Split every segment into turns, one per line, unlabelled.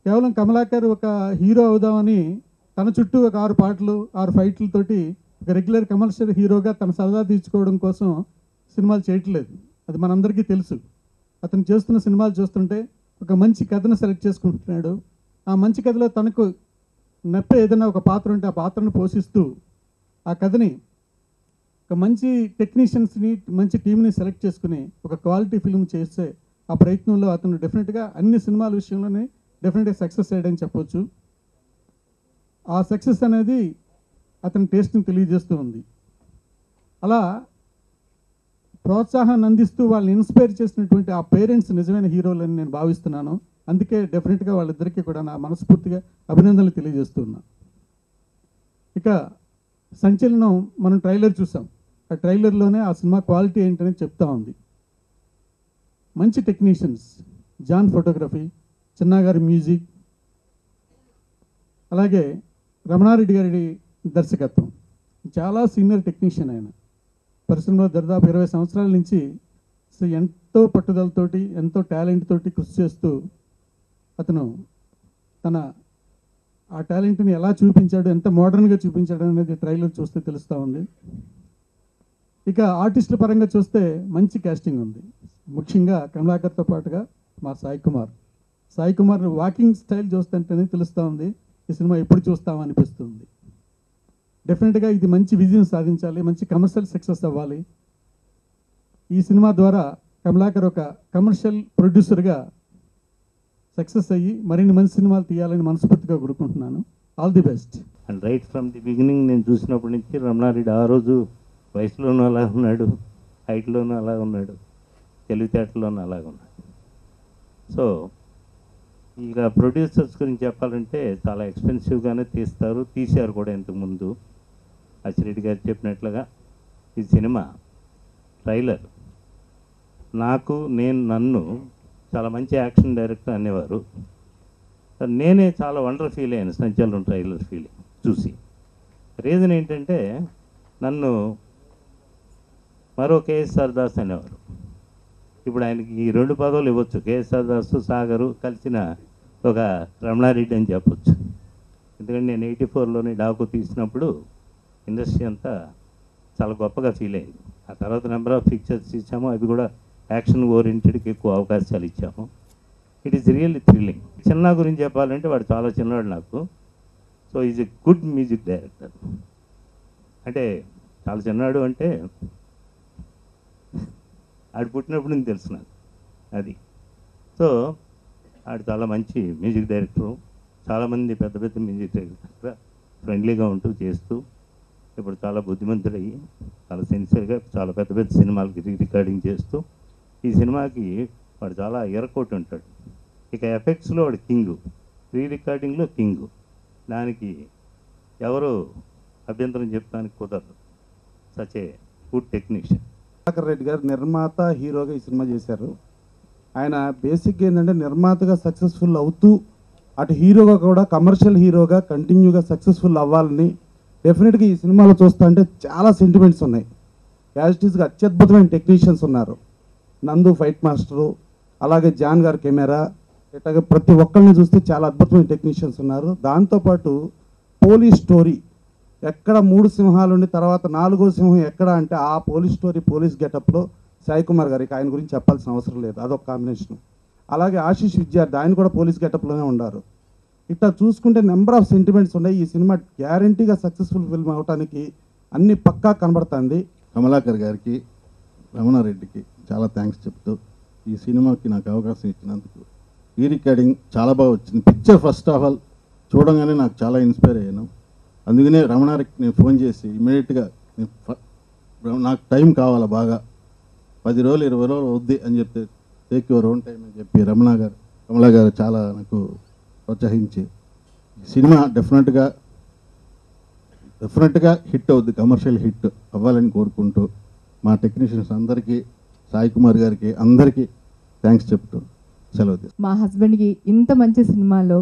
కేవలం కమలాకర్ ఒక హీరో అవుదామని తన చుట్టూ ఒక 6 పాటలు 6 ఫైట్లతోటి ఒక రెగ్యులర్ కమర్షియల్ హీరోగా తన సరదా తీర్చుకోవడం కోసం సినిమాలు చేయట్లేదు. అది మనందరికీ తెలుసు. అతను చేస్తున్న సినిమాలు చూస్తుంటే ఒక మంచి కథను సెలెక్ట్ చేసుకుంటున్నాడు. ఆ మంచి కథలో తనకు ఏదైనా ఒక పాత్ర ఉంటే ఆ పాత్రను పోషిస్తూ ఆ కథని ఒక మంచి టెక్నీషియన్స్ని మంచి టీంని సెలెక్ట్ చేసుకుని ఒక క్వాలిటీ ఫిల్మ్ చేస్తే ఆ ప్రయత్నంలో అతను డెఫినెట్గా అన్ని సినిమాల విషయంలోనే డెఫినెట్గా సక్సెస్ అయ్యాడని చెప్పొచ్చు. ఆ సక్సెస్ అనేది అతని టేస్ట్ని తెలియజేస్తూ ఉంది. అలా ప్రోత్సాహాన్ని అందిస్తూ వాళ్ళని ఇన్స్పైర్ చేసినటువంటి ఆ పేరెంట్స్ నిజమైన హీరోలని నేను భావిస్తున్నాను. అందుకే డెఫినెట్గా వాళ్ళిద్దరికీ కూడా నా మనస్ఫూర్తిగా అభినందనలు తెలియజేస్తున్నా. ఇక సంచలనం మనం ట్రైలర్ చూసాం. ఆ ట్రైలర్లోనే ఆ సినిమా క్వాలిటీ ఏంటనేది చెప్తా ఉంది. మంచి టెక్నీషియన్స్, జాన్ ఫోటోగ్రఫీ, చిన్నా గారి మ్యూజిక్, అలాగే రమణారెడ్డి గారి దర్శకత్వం. చాలా సీనియర్ టెక్నీషియన్ ఆయన. పరిశ్రమలో దాదాపు 20 సంవత్సరాల నుంచి ఎంతో పట్టుదలతోటి ఎంతో టాలెంట్ తోటి కృషి చేస్తూ అతను తన ఆ టాలెంట్ని ఎలా చూపించాడు, ఎంత మోడర్న్గా చూపించాడు అనేది ట్రైలర్ చూస్తే తెలుస్తూ ఉంది. ఇక ఆర్టిస్టుల పరంగా చూస్తే మంచి కాస్టింగ్ ఉంది. ముఖ్యంగా కమలాకర్తో పాటుగా మా సాయి కుమార్ వాకింగ్ స్టైల్ చూస్తుంటేనే తెలుస్తూ ఉంది ఈ సినిమా ఎప్పుడు చూస్తామనిపిస్తుంది. డెఫినెట్గా ఇది మంచి విజయం సాధించాలి, మంచి కమర్షియల్ సక్సెస్ అవ్వాలి. ఈ సినిమా ద్వారా కమలాకర్ ఒక కమర్షియల్ ప్రొడ్యూసర్గా సక్సెస్ అయ్యి మరిన్ని మంచి సినిమాలు తీయాలని మనస్ఫూర్తిగా కోరుకుంటున్నాను. All the best.
And right from the beginning నేను చూసినప్పటి నుంచి రమణారెడ్డి ఆ రోజు వయసులోనూ అలా ఉన్నాడు, హైట్లోనూ అలా ఉన్నాడు, తెలివితేటలోనూ అలాగ ఉన్నాడు. సో ఇక ప్రొడ్యూసర్స్ గురించి చెప్పాలంటే చాలా ఎక్స్పెన్సివ్గానే తీశారు కూడా ఇంతకుముందు. అచ్చిరెడ్డి గారు చెప్పినట్లుగా ఈ సినిమా ట్రైలర్ నన్ను చాలా మంచి యాక్షన్ డైరెక్టర్ అనేవారు. నేనే చాలా వండర్ ఫీల్ అయ్యాను సంచలనం ట్రైలర్ ఫీలింగ్ చూసి. రీజన్ ఏంటంటే నన్ను మరో కేఎస్ఆర్ దాస్ అనేవారు. ఇప్పుడు ఆయనకి ఈ 2 పదవులు ఇవ్వచ్చు. కేఎస్ఆర్ దాస్, సాగరు కలిసిన ఒక రమణారెడ్డి అని చెప్పొచ్చు. ఎందుకంటే నేను 84లోని డాకు తీసినప్పుడు ఇండస్ట్రీ అంతా చాలా గొప్పగా ఫీల్ అయింది. ఆ తర్వాత నెంబర్ ఆఫ్ పిక్చర్స్ ఇచ్చాము, అవి కూడా యాక్షన్ ఓరియంటెడ్కి ఎక్కువ అవకాశాలు ఇచ్చాము. It is really thrilling. చిన్న గురించి చెప్పాలంటే వాడు చాలా చిన్నవాడు నాకు. So is a good music director. అంటే చాలా చిన్నవాడు అంటే ఆడు పుట్టినప్పుడు నేను తెలుసు నాకు అది. సో ఆడు చాలా మంచి మ్యూజిక్ డైరెక్టరు. చాలామంది పెద్ద పెద్ద మ్యూజిక్ డైరెక్టర్ ఫ్రెండ్లీగా ఉంటూ చేస్తూ ఇప్పుడు చాలా బుద్ధిమంతుడయ్యి చాలా సిన్సియర్గా చాలా పెద్ద పెద్ద సినిమాలకి రికార్డింగ్ చేస్తూ ఈ సినిమాకి వాడు చాలా ఎరకోటి ఉంటాడు. ఇక ఎఫెక్ట్స్లో వాడు కింగు, రికార్డింగ్లో కింగు. దానికి ఎవరు అభ్యంతరం చెప్పడానికి కుదరదు. Such a good technician.
Prabhakar Reddy గారు నిర్మాత హీరోగా ఈ సినిమా చేశారు. ఆయన బేసిక్గా ఏంటంటే నిర్మాతగా సక్సెస్ఫుల్ అవుతూ అటు హీరోగా కూడా కమర్షియల్ హీరోగా కంటిన్యూగా సక్సెస్ఫుల్ అవ్వాలని డెఫినెట్గా ఈ సినిమాలో చూస్తా అంటే చాలా సెంటిమెంట్స్ ఉన్నాయి. యాజ్ ఇట్ ఈస్గా అత్యద్భుతమైన టెక్నీషియన్స్ ఉన్నారు. నందు ఫైట్ మాస్టరు, అలాగే జాన్ గారు కెమెరా, ఇట్లాగే ప్రతి ఒక్కరిని చూస్తే చాలా అద్భుతమైన టెక్నీషియన్స్ ఉన్నారు. దాంతోపాటు పోలీస్ స్టోరీ ఎక్కడ 3 సింహాలు ఉండి తర్వాత 4వ సింహం ఎక్కడ అంటే ఆ పోలీస్ స్టోరీ పోలీస్ గెటప్లో సాయి కుమార్ గారికి ఆయన గురించి చెప్పాల్సిన అవసరం లేదు. అదొక కాంబినేషన్. అలాగే ఆశీష్ విద్యార్థి ఆయన కూడా పోలీస్ గెటప్లోనే ఉన్నారు. ఇట్లా చూసుకుంటే నెంబర్ ఆఫ్ సెంటిమెంట్స్ ఉన్నాయి. ఈ సినిమా గ్యారంటీగా సక్సెస్ఫుల్ ఫిల్మ్ అవడానికి అన్ని పక్కా కనబడుతుంది.
కమలాకర్ గారికి, రమణారెడ్డికి చాలా థ్యాంక్స్ చెప్తూ ఈ సినిమాకి నాకు అవకాశం ఇచ్చినందుకు. ఈ రికార్డింగ్ చాలా బాగా వచ్చింది. పిక్చర్ ఫస్ట్ ఆఫ్ ఆల్ చూడంగానే నాకు చాలా ఇన్స్పైర్ అయ్యాను. అందుకనే రమణారెడ్డికి నేను ఫోన్ చేసి ఇమీడియట్గా నాకు టైం కావాలా, బాగా 10 రోజులు 20 రోజులు వద్ది అని చెప్తే టేక్ యువర్ ఓన్ టైం అని చెప్పి కమలా గారు చాలా నాకు ప్రోత్సహించి సినిమా డెఫినెట్గా హిట్ అవుద్ది, కమర్షియల్ హిట్ అవ్వాలని కోరుకుంటూ మా టెక్నీషియన్స్ అందరికీ, సాయి కుమార్ గారికి అందరికీ థ్యాంక్స్ చెప్తూ సెలవు తీసుకుంటాను.
మా హస్బెండ్కి ఇంత మంచి సినిమాలో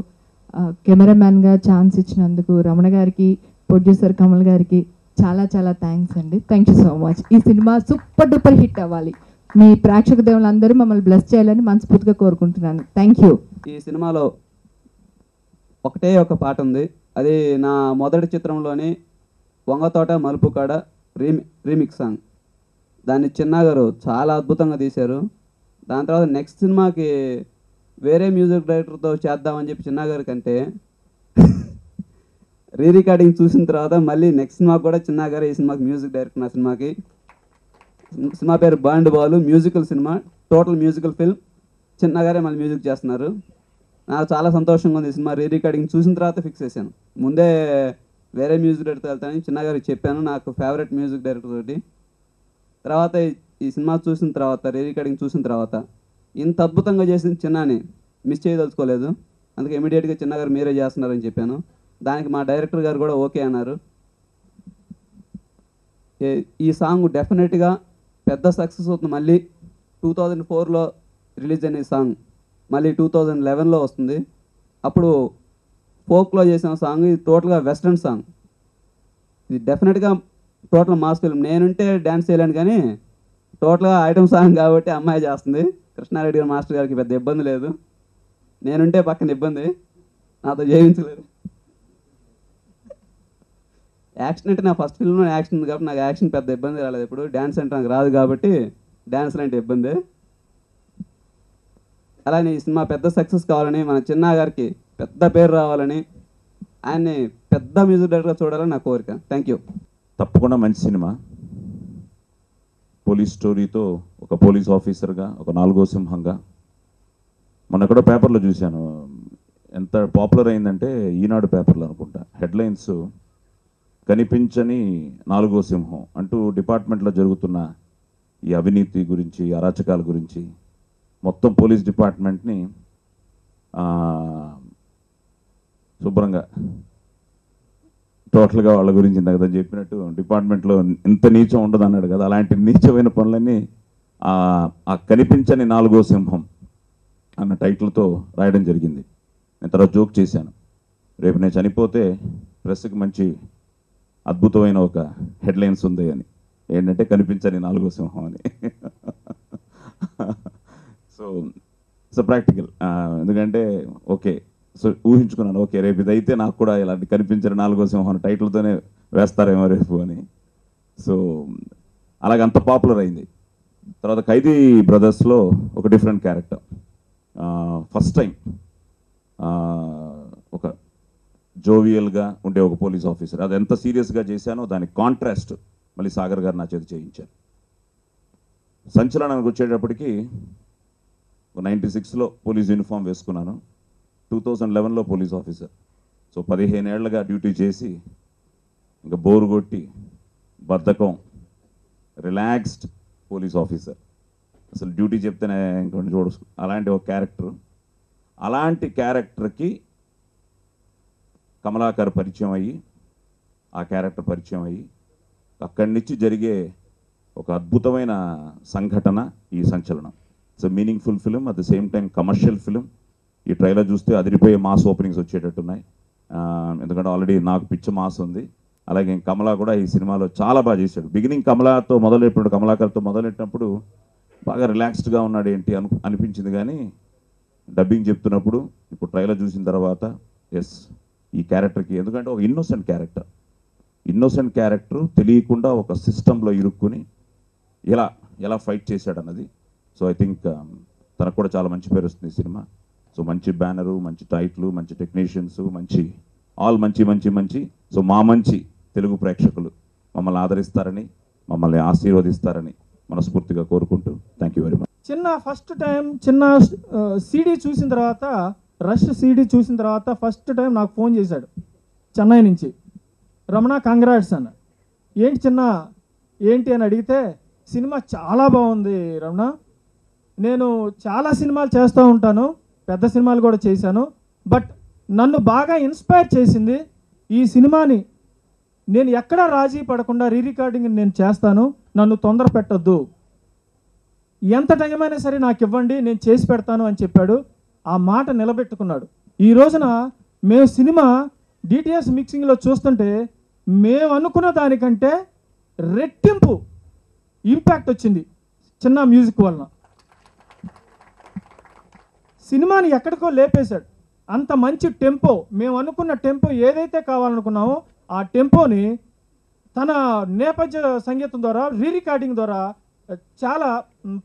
కెమెరామ్యాన్గా ఛాన్స్ ఇచ్చినందుకు రమణ గారికి, ప్రొడ్యూసర్ కమల్ గారికి చాలా చాలా థ్యాంక్స్ అండి. Thank you so much. ఈ సినిమా సూపర్ డూపర్ హిట్ అవ్వాలి. మీ ప్రేక్షక దేవులందరూ మమ్మల్ని బ్లెస్ చేయాలని మనస్ఫూర్తిగా కోరుకుంటున్నాను. Thank you.
ఈ సినిమాలో ఒకటే ఒక పాట ఉంది. అది నా మొదటి చిత్రంలోని వంగతోట మలుపుకాడ రీమిక్స్ సాంగ్. దాన్ని చిన్నా గారు చాలా అద్భుతంగా తీశారు. దాని తర్వాత నెక్స్ట్ సినిమాకి వేరే మ్యూజిక్ డైరెక్టర్తో చేద్దామని చెప్పి చిన్నా గారి కంటే రికార్డింగ్ చూసిన తర్వాత మళ్ళీ నెక్స్ట్ సినిమాకి కూడా చిన్నా గారు ఈ సినిమాకి మ్యూజిక్ డైరెక్టర్. నా సినిమా పేరు బాండ్ బాలు, మ్యూజికల్ సినిమా, టోటల్ మ్యూజికల్ ఫిల్మ్. చిన్నా గారే మళ్ళీ మ్యూజిక్ చేస్తున్నారు. నాకు చాలా సంతోషంగా ఉంది. ఈ సినిమా రికార్డింగ్ చూసిన తర్వాత ఫిక్స్ చేశాను. ముందే వేరే మ్యూజిక్ డైరెక్టర్ వెళ్తానని చిన్నా గారికి చెప్పాను, నాకు ఫేవరెట్ మ్యూజిక్ డైరెక్టర్ తోటి. తర్వాత ఈ సినిమా చూసిన తర్వాత రికార్డింగ్ చూసిన తర్వాత ఇంత అద్భుతంగా చేసిన చిన్నాని మిస్ చేయదలుచుకోలేదు. అందుకే ఇమీడియట్గా చిన్నా గారు మీరే చేస్తున్నారని చెప్పాను. దానికి మా డైరెక్టర్ గారు కూడా ఓకే అన్నారు. ఈ సాంగ్ డెఫినెట్గా పెద్ద సక్సెస్ అవుతుంది. మళ్ళీ 2004లో రిలీజ్ అయిన ఈ సాంగ్ మళ్ళీ 2011లో వస్తుంది. అప్పుడు ఫోక్లో చేసిన సాంగ్, ఇది టోటల్గా వెస్ట్రన్ సాంగ్. ఇది డెఫినెట్గా టోటల్ మాస్ ఫిల్మ్. నేనుంటే డ్యాన్స్ చేయలేను కానీ టోటల్గా ఐటమ్ సాంగ్ కాబట్టి అమ్మాయి చేస్తుంది. కృష్ణారెడ్డి గారు మాస్టర్ గారికి పెద్ద ఇబ్బంది లేదు. నేనుంటే పక్కన ఇబ్బంది, నాతో చేయించలేదు. యాక్షన్ అంటే నా ఫస్ట్ ఫిల్మ్లో యాక్షన్ ఉంది కాబట్టి నాకు యాక్షన్ పెద్ద ఇబ్బంది రాలేదు. ఇప్పుడు డ్యాన్స్ అంటే నాకు రాదు కాబట్టి డ్యాన్స్లు అంటే ఇబ్బంది. అలానే ఈ సినిమా పెద్ద సక్సెస్ కావాలని, మన చిన్నా గారికి పెద్ద పేరు రావాలని, ఆయన్ని పెద్ద మ్యూజిక్ డైరెక్టర్గా చూడాలని నా కోరిక. Thank you.
తప్పకుండా మంచి సినిమా. పోలీస్ స్టోరీతో ఒక పోలీస్ ఆఫీసర్గా, ఒక 4వ సింహంగా. మొన్న ఎక్కడో పేపర్లో చూశాను, ఎంత పాపులర్ అయిందంటే ఈనాడు పేపర్లో అనుకుంటా, హెడ్లైన్స్ కనిపించని 4వ సింహం అంటూ డిపార్ట్మెంట్లో జరుగుతున్న ఈ అవినీతి గురించి, అరాచకాల గురించి మొత్తం పోలీస్ డిపార్ట్మెంట్ని శుభ్రంగా టోటల్గా వాళ్ళ గురించి ఇందాక చెప్పినట్టు డిపార్ట్మెంట్లో ఇంత నీచం ఉండదు అన్నాడు కదా, అలాంటి నీచమైన పనులన్నీ ఆ కనిపించని 4వ సింహం అన్న టైటిల్తో రాయడం జరిగింది. నేను తర్వాత జోక్ చేశాను, రేపు నేను చనిపోతే ప్రెస్కి మంచి అద్భుతమైన ఒక హెడ్లైన్స్ ఉంది అని. ఏంటంటే కనిపించని 4వ సింహం అని. So practical. ఎందుకంటే ఓకే, సో ఊహించుకున్నాను, ఓకే రేపు ఇదైతే నాకు కూడా ఇలాంటి కనిపించని 4వ సింహం టైటిల్తోనే వేస్తారేమో రేపు అని. సో అలాగ అంత పాపులర్ అయింది. తర్వాత ఖైదీ బ్రదర్స్లో ఒక డిఫరెంట్ క్యారెక్టర్, ఫస్ట్ టైం ఒక జోవియల్గా ఉండే ఒక పోలీస్ ఆఫీసర్. అది ఎంత సీరియస్గా చేశానో దానికి కాంట్రాస్ట్ మళ్ళీ సాగర్ గారు నా చేతి చేయించారు. సంచలనానికి వచ్చేటప్పటికి 96లో పోలీస్ యూనిఫామ్ వేసుకున్నాను, 2011లో పోలీస్ ఆఫీసర్. సో 15 ఏళ్లుగా డ్యూటీ చేసి ఇంకా బోరు కొట్టి బద్ధకం, రిలాక్స్డ్ పోలీస్ ఆఫీసర్. అసలు డ్యూటీ చెప్తేనే ఇంకొంచెం చూడచ్చు అలాంటి ఒక క్యారెక్టర్. అలాంటి క్యారెక్టర్కి కమలాకర్ పరిచయం అయ్యి, ఆ క్యారెక్టర్ పరిచయం అయ్యి, అక్కడి నుంచి జరిగే ఒక అద్భుతమైన సంఘటన ఈ సంచలనం. It's a meaningful film, at the same time commercial film. ఈ ట్రైలర్ చూస్తే అదిరిపోయే మాస్ ఓపెనింగ్స్ వచ్చేటట్టున్నాయి. ఎందుకంటే ఆల్రెడీ నాకు పిచ్చ మాస్ ఉంది. అలాగే కమలా కూడా ఈ సినిమాలో చాలా బాగా చేశాడు. బిగినింగ్ కమలాతో మొదలెట్టినప్పుడు, కమలాకర్తో మొదలెట్టినప్పుడు బాగా రిలాక్స్డ్గా ఉన్నాడు ఏంటి అనిపించింది. కానీ డబ్బింగ్ చెప్తున్నప్పుడు, ఇప్పుడు ట్రైలర్ చూసిన తర్వాత ఎస్, ఈ క్యారెక్టర్కి, ఎందుకంటే ఒక ఇన్నోసెంట్ క్యారెక్టర్ తెలియకుండా ఒక సిస్టంలో ఇరుక్కుని ఎలా ఫైట్ చేశాడు అన్నది. సో ఐ థింక్ తనకు కూడా చాలా మంచి పేరు వస్తుంది ఈ సినిమా. సో మంచి బ్యానరు, మంచి టైటిల్, మంచి టెక్నీషియన్స్, మంచి ఆల్ మంచి మంచి మంచి. సో మా మంచి తెలుగు ప్రేక్షకులు మమ్మల్ని ఆదరిస్తారని, మమ్మల్ని ఆశీర్వదిస్తారని మనస్ఫూర్తిగా కోరుకుంటూ thank you very much.
First time CD చూసిన తర్వాత, రష్ సీడీ చూసిన తర్వాత ఫస్ట్ టైం నాకు ఫోన్ చేశాడు చెన్నై నుంచి. రమణ కంగ్రాట్స్ అన్న. ఏంటి చిన్న ఏంటి అని అడిగితే, సినిమా చాలా బాగుంది రమణ, నేను చాలా సినిమాలు చేస్తూ ఉంటాను, పెద్ద సినిమాలు కూడా చేశాను, బట్ నన్ను బాగా ఇన్స్పైర్ చేసింది ఈ సినిమాని. నేను ఎక్కడా రాజీ పడకుండా రికార్డింగ్ నేను చేస్తాను, నన్ను తొందర పెట్టొద్దు, ఎంత టైం అయినా సరే నాకు ఇవ్వండి, నేను చేసి పెడతాను అని చెప్పాడు. ఆ మాట నిలబెట్టుకున్నాడు. ఈ రోజున మేము సినిమా డిటిఎస్ మిక్సింగ్లో చూస్తుంటే మేము అనుకున్న దానికంటే రెట్టింపు ఇంపాక్ట్ వచ్చింది చిన్న మ్యూజిక్ వలన. సినిమాని ఎక్కడికో లేపేశాడు. అంత మంచి టెంపో, మేము అనుకున్న టెంపో ఏదైతే కావాలనుకున్నామో ఆ టెంపోని తన నేపథ్య సంగీతం ద్వారా, రికార్డింగ్ ద్వారా చాలా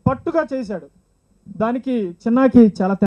పట్టుగా చేశాడు. దానికి చిన్నాకి చాలా